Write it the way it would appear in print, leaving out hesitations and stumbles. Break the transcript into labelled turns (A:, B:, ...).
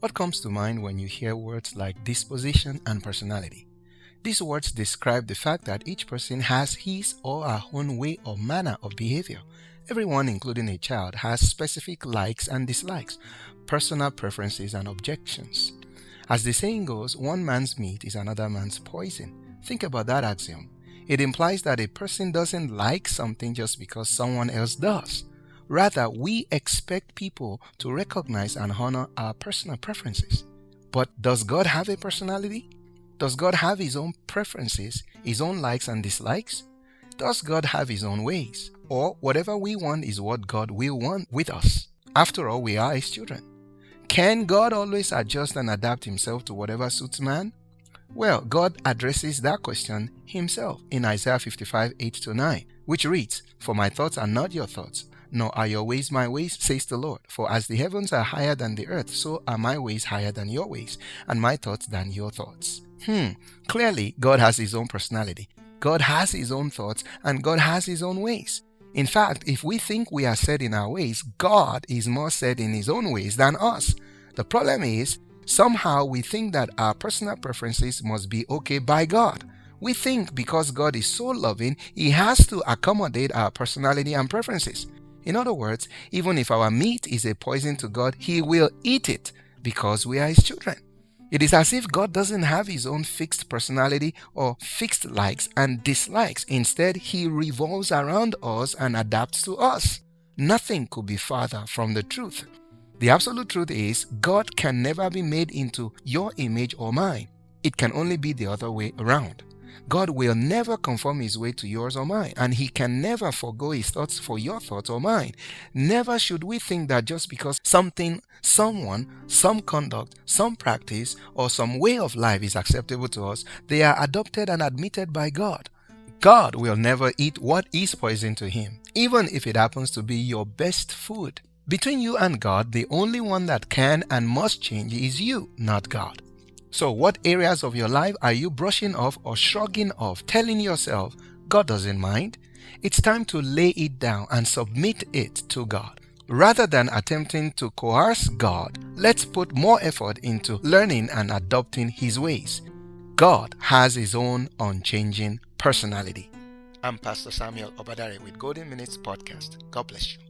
A: What comes to mind when you hear words like disposition and personality? These words describe the fact that each person has his or her own way or manner of behavior. Everyone, including a child, has specific likes and dislikes, personal preferences and objections. As the saying goes, one man's meat is another man's poison. Think about that axiom. It implies that a person doesn't like something just because someone else does. Rather, we expect people to recognize and honor our personal preferences. But does God have a personality? Does God have His own preferences, His own likes and dislikes? Does God have His own ways? Or whatever we want is what God will want with us? After all, we are His children. Can God always adjust and adapt Himself to whatever suits man? Well, God addresses that question Himself in Isaiah 55:8-9, which reads, "For my thoughts are not your thoughts, nor are your ways my ways, says the Lord. For as the heavens are higher than the earth, so are my ways higher than your ways, and my thoughts than your thoughts." Clearly, God has His own personality. God has His own thoughts, and God has His own ways. In fact, if we think we are set in our ways, God is more set in His own ways than us. The problem is, somehow we think that our personal preferences must be okay by God. We think because God is so loving, He has to accommodate our personality and preferences. In other words, even if our meat is a poison to God, He will eat it because we are His children. It is as if God doesn't have His own fixed personality or fixed likes and dislikes. Instead, He revolves around us and adapts to us. Nothing could be farther from the truth. The absolute truth is, God can never be made into your image or mine. It can only be the other way around. God will never conform His way to yours or mine, and He can never forego His thoughts for your thoughts or mine. Never should we think that just because something, someone, some conduct, some practice, or some way of life is acceptable to us, they are adopted and admitted by God. God will never eat what is poison to Him, even if it happens to be your best food. Between you and God, the only one that can and must change is you, not God. So what areas of your life are you brushing off or shrugging off, telling yourself, God doesn't mind? It's time to lay it down and submit it to God. Rather than attempting to coerce God, let's put more effort into learning and adopting His ways. God has His own unchanging personality. I'm Pastor Samuel Obadare with Golden Minutes Podcast. God bless you.